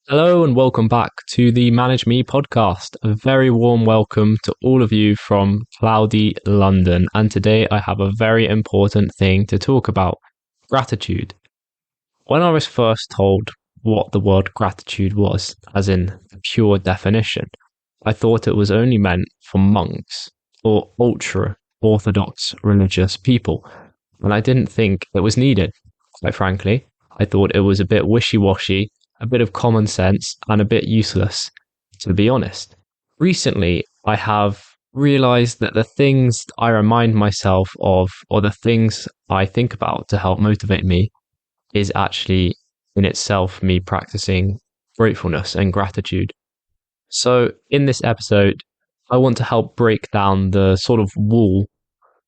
Hello and welcome back to the ManageMe Podcast. A very warm welcome to all of you from cloudy London. And today I have a very important thing to talk about: gratitude. When I was first told what the word gratitude was, as in the pure definition, I thought it was only meant for monks or ultra orthodox religious people. And I didn't think it was needed, quite frankly. I thought it was a bit wishy-washy, a bit of common sense, and a bit useless, to be honest. Recently, I have realized that the things I remind myself of, or the things I think about to help motivate me, is actually in itself me practicing gratefulness and gratitude. So, in this episode, I want to help break down the sort of wall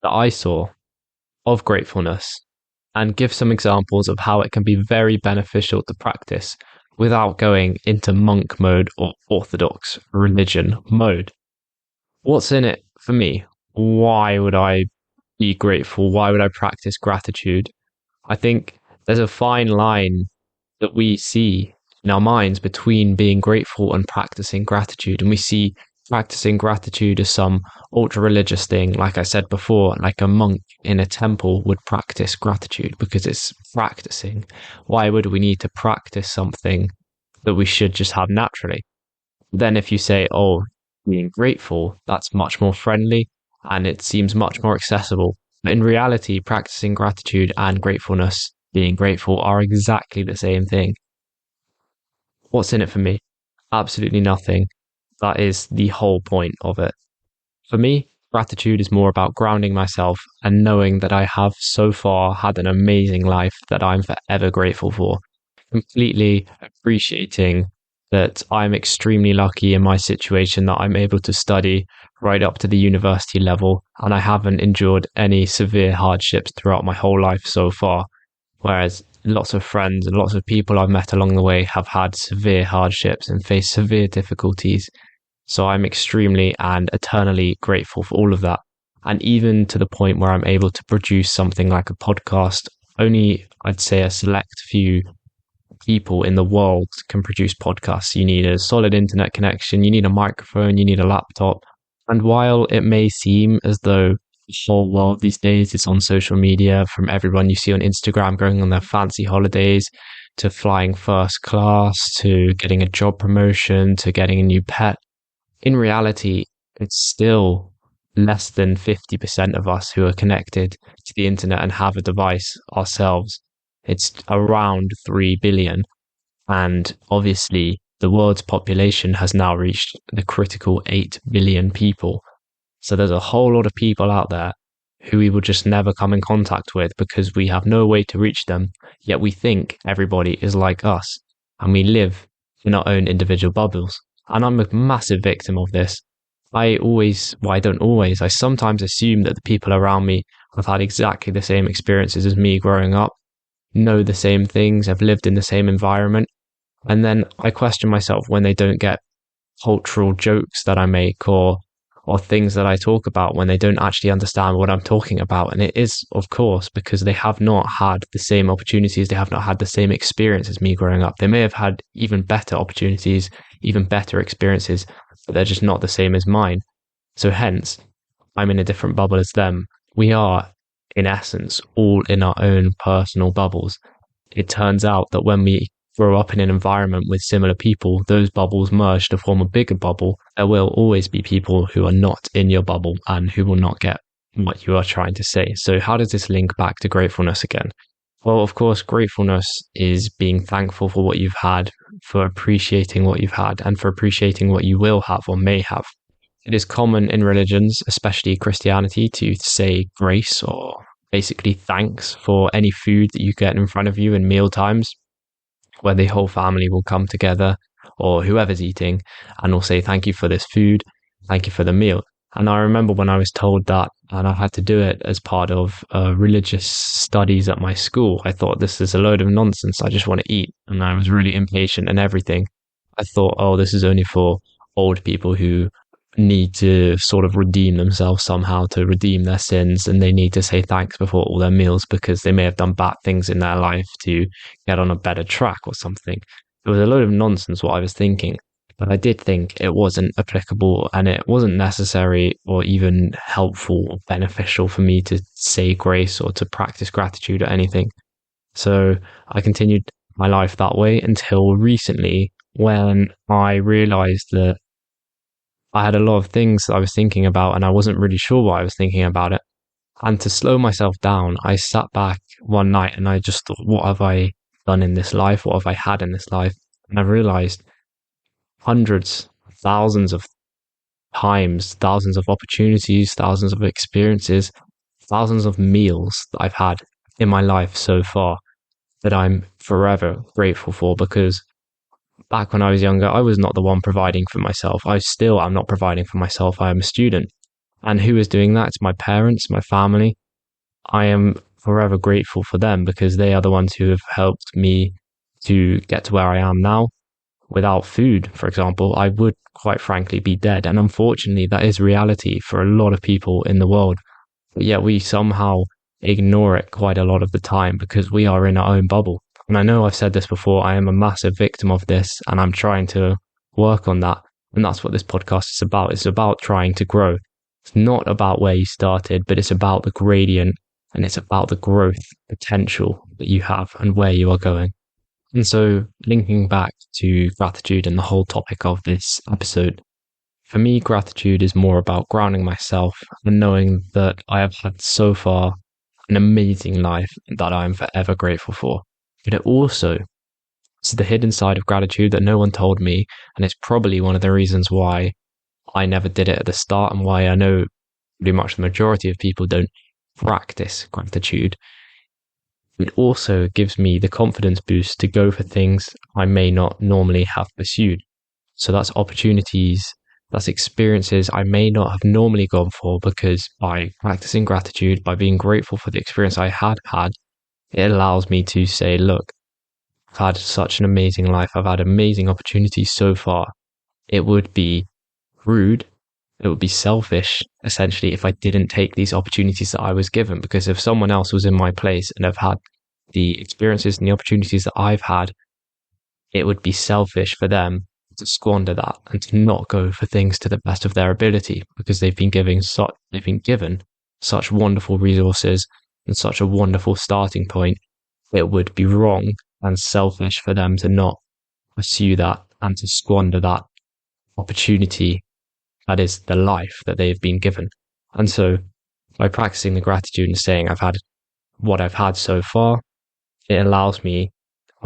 that I saw of gratefulness and give some examples of how it can be very beneficial to practice without going into monk mode or orthodox religion mode. What's in it for me? Why would I be grateful? Why would I practice gratitude? I think there's a fine line that we see in our minds between being grateful and practicing gratitude. And we see practicing gratitude as some ultra religious thing, like I said before, like a monk in a temple would practice gratitude because it's practicing. Why would we need to practice something that we should just have naturally? Then if you say, oh, being grateful, that's much more friendly and it seems much more accessible. But in reality, practicing gratitude and gratefulness, being grateful, are exactly the same thing. What's in it for me? Absolutely nothing. That is the whole point of it. For me, gratitude is more about grounding myself and knowing that I have so far had an amazing life that I'm forever grateful for. Completely appreciating that I'm extremely lucky in my situation that I'm able to study right up to the university level, and I haven't endured any severe hardships throughout my whole life so far. Whereas lots of friends and lots of people I've met along the way have had severe hardships and faced severe difficulties. So I'm extremely and eternally grateful for all of that. And even to the point where I'm able to produce something like a podcast, only I'd say a select few people in the world can produce podcasts. You need a solid internet connection, you need a microphone, you need a laptop. And while it may seem as though the whole world these days is on social media, from everyone you see on Instagram going on their fancy holidays, to flying first class, to getting a job promotion, to getting a new pet, in reality, it's still less than 50% of us who are connected to the internet and have a device ourselves. It's around 3 billion. And obviously, the world's population has now reached the critical 8 billion people. So there's a whole lot of people out there who we will just never come in contact with because we have no way to reach them, yet we think everybody is like us, and we live in our own individual bubbles. And I'm a massive victim of this. I sometimes assume that the people around me have had exactly the same experiences as me growing up, know the same things, have lived in the same environment. And then I question myself when they don't get cultural jokes that I make or things that I talk about, when they don't actually understand what I'm talking about. And it is, of course, because they have not had the same opportunities. They have not had the same experience as me growing up. They may have had even better opportunities, even better experiences, but they're just not the same as mine. So hence, I'm in a different bubble as them. We are, in essence, all in our own personal bubbles. It turns out that when we grow up in an environment with similar people, those bubbles merge to form a bigger bubble. There will always be people who are not in your bubble and who will not get what you are trying to say. So how does this link back to gratefulness again? Well, of course, gratefulness is being thankful for what you've had, for appreciating what you've had, and for appreciating what you will have or may have. It is common in religions, especially Christianity, to say grace, or basically thanks, for any food that you get in front of you in meal times, where the whole family will come together, or whoever's eating, and will say, thank you for this food, thank you for the meal. And I remember when I was told that, and I had to do it as part of religious studies at my school, I thought, this is a load of nonsense, I just want to eat. And I was really impatient and everything. I thought, oh, this is only for old people who need to sort of redeem themselves somehow, to redeem their sins, and they need to say thanks before all their meals because they may have done bad things in their life to get on a better track or something. it was a load of nonsense what I was thinking. But I did think it wasn't applicable and it wasn't necessary or even helpful or beneficial for me to say grace or to practice gratitude or anything. So I continued my life that way until recently, when I realized that I had a lot of things that I was thinking about and I wasn't really sure why I was thinking about it. And to slow myself down, I sat back one night and I just thought, what have I done in this life? What have I had in this life? And I realized hundreds, thousands of times, thousands of opportunities, thousands of experiences, thousands of meals that I've had in my life so far that I'm forever grateful for, because back when I was younger, I was not the one providing for myself. I still am not providing for myself. I am a student. And who is doing that? It's my parents, my family. I am forever grateful for them because they are the ones who have helped me to get to where I am now. Without food, for example, I would quite frankly be dead. And unfortunately, that is reality for a lot of people in the world. But yet we somehow ignore it quite a lot of the time because we are in our own bubble. And I know I've said this before, I am a massive victim of this and I'm trying to work on that. And that's what this podcast is about. It's about trying to grow. It's not about where you started, but it's about the gradient and it's about the growth potential that you have and where you are going. And so linking back to gratitude and the whole topic of this episode, for me, gratitude is more about grounding myself and knowing that I have had so far an amazing life that I am forever grateful for. But it also is the hidden side of gratitude that no one told me. And it's probably one of the reasons why I never did it at the start and why I know pretty much the majority of people don't practice gratitude. It also gives me the confidence boost to go for things I may not normally have pursued. So that's opportunities, that's experiences I may not have normally gone for, because by practicing gratitude, by being grateful for the experience I had, it allows me to say, look, I've had such an amazing life. I've had amazing opportunities so far. It would be rude. It would be selfish, essentially, if I didn't take these opportunities that I was given, because if someone else was in my place and have had the experiences and the opportunities that I've had, it would be selfish for them to squander that and to not go for things to the best of their ability, because they've been given such wonderful resources and such a wonderful starting point. It would be wrong and selfish for them to not pursue that and to squander that opportunity that is the life that they've been given. And so by practicing the gratitude and saying I've had what I've had so far, it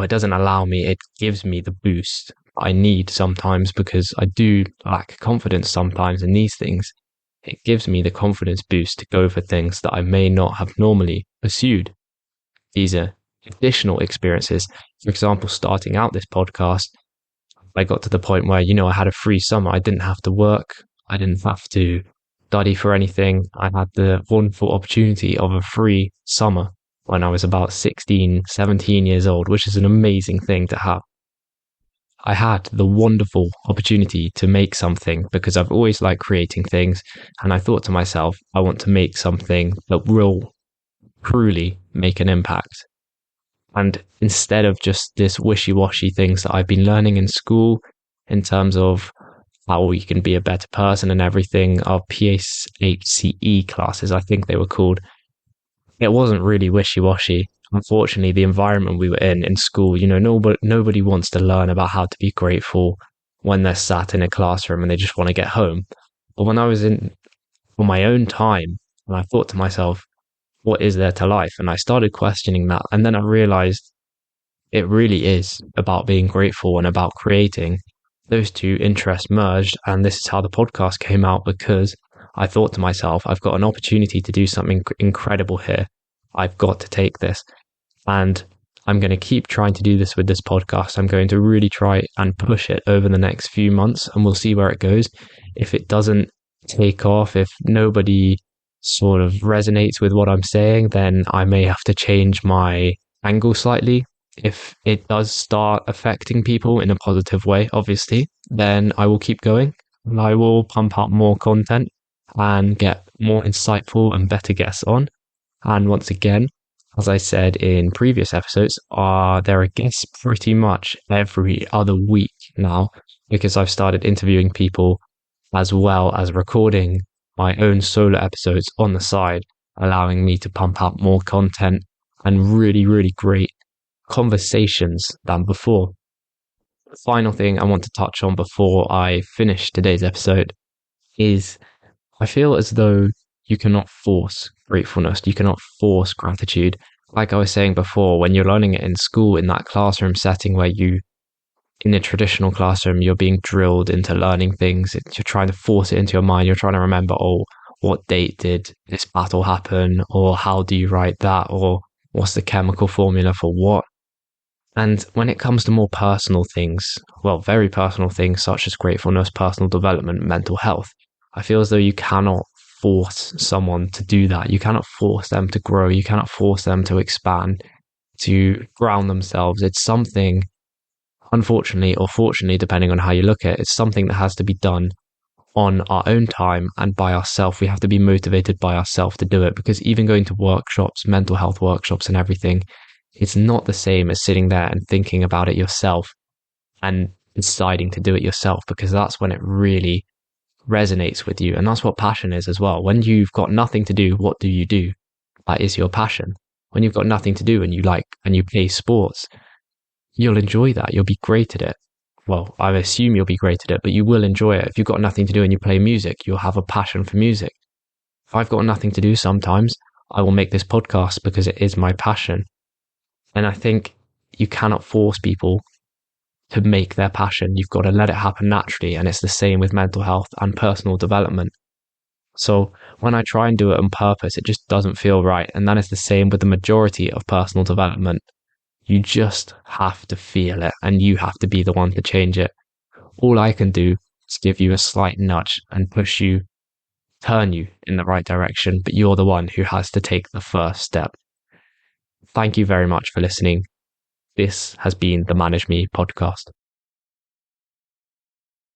doesn't allow me, it gives me the boost I need sometimes, because I do lack confidence sometimes in these things. It gives me the confidence boost to go for things that I may not have normally pursued. These are additional experiences. For example, starting out this podcast, I got to the point where, I had a free summer. I didn't have to work. I didn't have to study for anything. I had the wonderful opportunity of a free summer when I was about 16, 17 years old, which is an amazing thing to have. I had the wonderful opportunity to make something because I've always liked creating things. And I thought to myself, I want to make something that will truly make an impact. And instead of just this wishy-washy things that I've been learning in school in terms of how we can be a better person and everything, our PHCE classes, I think they were called, it wasn't really wishy-washy. Unfortunately, the environment we were in school, nobody wants to learn about how to be grateful when they're sat in a classroom and they just want to get home. But when I was on my own time, and I thought to myself, what is there to life? And I started questioning that. And then I realized it really is about being grateful and about creating. Those two interests merged. And this is how the podcast came out, because I thought to myself, I've got an opportunity to do something incredible here. I've got to take this. And I'm going to keep trying to do this with this podcast. I'm going to really try and push it over the next few months, and we'll see where it goes. If it doesn't take off, if nobody sort of resonates with what I'm saying, then I may have to change my angle slightly. If it does start affecting people in a positive way, obviously, then I will keep going and I will pump out more content and get more insightful and better guests on. And once again, As I said in previous episodes, there are guests pretty much every other week now because I've started interviewing people as well as recording my own solo episodes on the side, allowing me to pump out more content and really, really great conversations than before. The final thing I want to touch on before I finish today's episode is I feel as though you cannot force gratefulness. You cannot force gratitude. Like I was saying before, when you're learning it in school, in that classroom setting where in a traditional classroom, you're being drilled into learning things. You're trying to force it into your mind. You're trying to remember, oh, what date did this battle happen? Or how do you write that? Or what's the chemical formula for what? And when it comes to more personal things, well, very personal things such as gratefulness, personal development, mental health, I feel as though you cannot force someone to do that. You cannot force them to grow. You cannot force them to expand, to ground themselves. It's something, unfortunately or fortunately, depending on how you look at it, it's something that has to be done on our own time and by ourselves. We have to be motivated by ourselves to do it, because even going to workshops, mental health workshops and everything, it's not the same as sitting there and thinking about it yourself and deciding to do it yourself, because that's when it really resonates with you. And that's what passion is as well. When you've got nothing to do, what do? That is your passion. When you've got nothing to do and you play sports, you'll enjoy that. You'll be great at it. Well, I assume you'll be great at it, but you will enjoy it. If you've got nothing to do and you play music, you'll have a passion for music. If I've got nothing to do sometimes, I will make this podcast because it is my passion. And I think you cannot force people to make their passion. You've got to let it happen naturally. And it's the same with mental health and personal development. So when I try and do it on purpose, it just doesn't feel right. And that is the same with the majority of personal development. You just have to feel it and you have to be the one to change it. All I can do is give you a slight nudge and push you, turn you in the right direction, but you're the one who has to take the first step. Thank you very much for listening. This has been the ManageMe podcast.